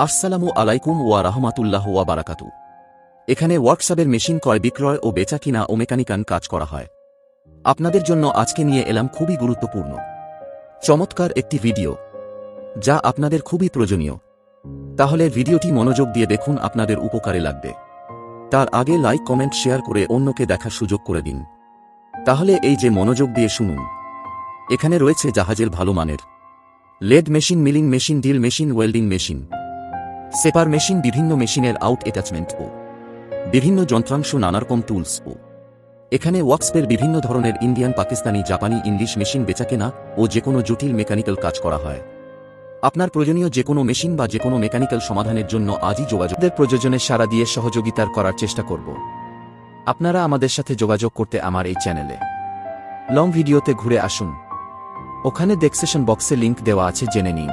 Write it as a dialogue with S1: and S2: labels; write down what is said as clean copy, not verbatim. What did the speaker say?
S1: আসসালামু আলাইকুম ওয়া রাহমাতুল্লাহ ওয়া বারাকাতু। এখানে ওয়ার্কশপের মেশিন ক্রয় বিক্রয় ও বেচা কিনা ও মেকানিক্যাল কাজ করা হয়। আপনাদের জন্য আজকে নিয়ে এলাম খুবই গুরুত্বপূর্ণ চমৎকার একটি ভিডিও, যা আপনাদের খুবই প্রয়োজনীয়। তাহলে ভিডিওটি মনোযোগ দিয়ে দেখুন, আপনাদের উপকারে লাগবে। তার আগে লাইক কমেন্ট শেয়ার করে অন্যকে দেখার সুযোগ করে দিন। তাহলে এই যে মনোযোগ দিয়ে শুনুন। এখানে রয়েছে জাহাজের ভালো মানের lead machine, milling machine, drill machine, welding machine, সেপার মেশিন, বিভিন্ন মেশিনের আউট অ্যাটাচমেন্ট ও বিভিন্ন যন্ত্রাংশ, নানারকম টুলস ও এখানে ওয়ার্কশপের বিভিন্ন ধরনের ইন্ডিয়ান, পাকিস্তানি, জাপানি, ইংলিশ মেশিন বেচাকেনা ও যেকোনো জটিল মেকানিক্যাল কাজ করা হয়। আপনার প্রয়োজনীয় যেকোনো মেশিন বা যেকোনো মেকানিক্যাল সমাধানের জন্য আজই যোগাযোগের প্রয়োজনে সাড়া দিয়ে সহযোগিতার করার চেষ্টা করব। আপনারা আমাদের সাথে যোগাযোগ করতে আমার এই চ্যানেলে লং ভিডিওতে ঘুরে আসুন। ওখানে ডেসক্রিপশন বক্সে লিংক দেওয়া আছে, জেনে নিন।